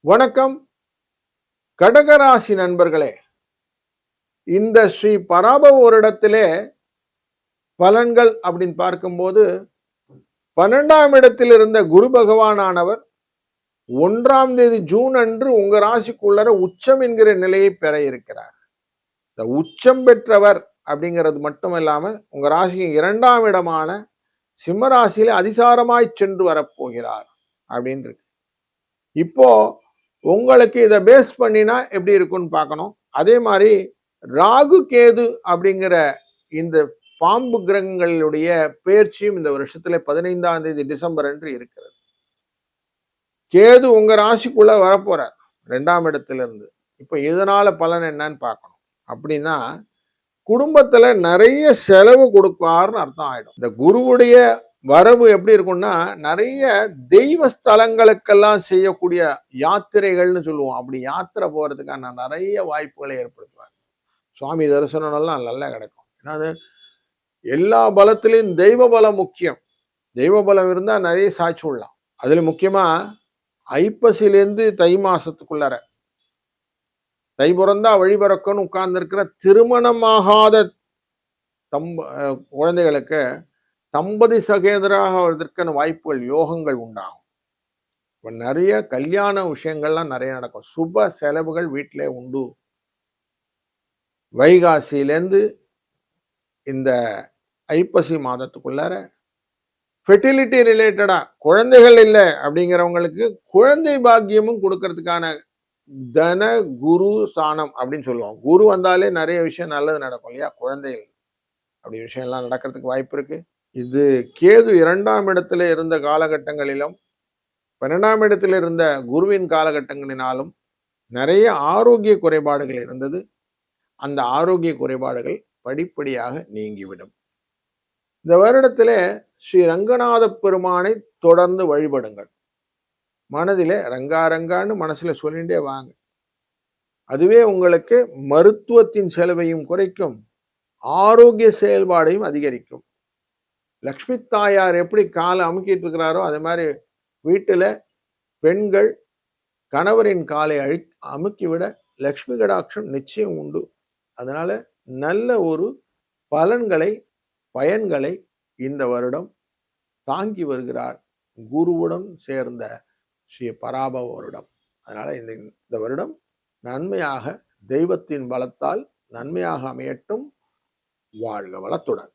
வணக்கம் கடகராசி நண்பர்களே. இந்த ஸ்ரீ பராபவ வருடத்திலே பலன்கள் அப்படின்னு பார்க்கும்போது 12ஆம் இடத்தில் இருந்த குரு பகவானானவர் 1ஆம் தேதி ஜூன் அன்று உங்க ராசிக்குள்ளர உச்சம் என்கிற நிலையை பெற இருக்கிறார். இந்த உச்சம் பெற்றவர் அப்படிங்கிறது மட்டும் இல்லாம உங்க ராசிக்கு 2ஆம் இடமான சிம்ம ராசியில அதிசாரமாய் சென்று வரப்போகிறார் அப்படின்னு இருக்கு. இப்போ உங்களுக்கு இதை பேஸ் பண்ணினா எப்படி இருக்குன்னு பார்க்கணும். அதே மாதிரி ராகு கேது அப்படிங்கிற இந்த பாம்பு கிரகங்களுடைய பெயர்ச்சியும் இந்த வருஷத்துல 15ஆம் தேதி டிசம்பர் அன்று இருக்கிறது. கேது உங்க ராசிக்குள்ள வரப்போறார் 2ஆம் இடத்துல இருந்து. இப்ப இதனால பலன் என்னன்னு பார்க்கணும். அப்படின்னா குடும்பத்துல நிறைய செலவு கொடுப்பார்னு அர்த்தம் ஆயிடும். இந்த குருவுடைய வரவு எப்படி இருக்கும்னா நிறைய தெய்வ ஸ்தலங்களுக்கெல்லாம் செய்யக்கூடிய யாத்திரைகள்னு சொல்லுவோம். அப்படி யாத்திரை போறதுக்கான நிறைய வாய்ப்புகளை ஏற்படுத்துவார். சுவாமி தரிசனம் எல்லாம் நல்லா கிடைக்கும். ஏன்னா எல்லா பலத்திலையும் தெய்வ பலம் முக்கியம். தெய்வ பலம் இருந்தா நிறைய சாட்சி விடலாம். அதுல முக்கியமா ஐப்பசிலேருந்து தை மாசத்துக்குள்ளார தை பிறந்தா வழிபறக்கன்னு உட்கார்ந்து இருக்கிற திருமணமாகாத குழந்தைகளுக்கு தம்பதி சகேதராக வருவதற்கான வாய்ப்புகள் யோகங்கள் உண்டாகும். இப்போ நிறைய கல்யாண விஷயங்கள்லாம் நிறைய நடக்கும். சுப செலவுகள் வீட்டிலே உண்டு. வைகாசியிலேருந்து இந்த ஐப்பசி மாதத்துக்குள்ளார ஃபெர்டிலிட்டி ரிலேட்டடா குழந்தைகள் இல்லை அப்படிங்கிறவங்களுக்கு குழந்தை பாக்கியமும் கொடுக்கறதுக்கான தன குரு ஸ்தானம் அப்படின்னு சொல்லுவோம். குரு வந்தாலே நிறைய விஷயம் நல்லது நடக்கும் இல்லையா? குழந்தைகள் அப்படி விஷயம்லாம் நடக்கிறதுக்கு வாய்ப்பு இருக்கு. இது கேது 2ஆம் இடத்துல இருந்த காலகட்டங்களிலும் 12ஆம் இடத்தில் இருந்த குருவின் காலகட்டங்களினாலும் நிறைய ஆரோக்கிய குறைபாடுகள் இருந்தது. அந்த ஆரோக்கிய குறைபாடுகள் படிப்படியாக நீங்கிவிடும். இந்த வருடத்திலே ஸ்ரீ ரங்கநாத பெருமானை தொடர்ந்து வழிபடுங்கள். மனதிலே ரங்கா ரங்கான்னு மனசுல சொல்லிட்டே வாங்க. அதுவே உங்களுக்கு மருத்துவத்தின் செலவையும் குறைக்கும், ஆரோக்கிய செயல்பாடையும் அதிகரிக்கும். லக்ஷ்மி தாயார் எப்படி காலை அமுக்கிட்டு இருக்கிறாரோ அதே மாதிரி வீட்டுல பெண்கள் கணவரின் காலை அமுக்கிவிட லக்ஷ்மி கடாட்சம் நிச்சயம் உண்டு. அதனால நல்ல ஒரு பலன்களை பயன்களை இந்த வருடம் தாங்கி வருகிறார் குருவுடன் சேர்ந்த ஸ்ரீ பராபவ வருடம். அதனால இந்த வருடம் நன்மையாக தெய்வத்தின் பலத்தால் நன்மையாக அமையட்டும். வாழ்க வளத்துடன்.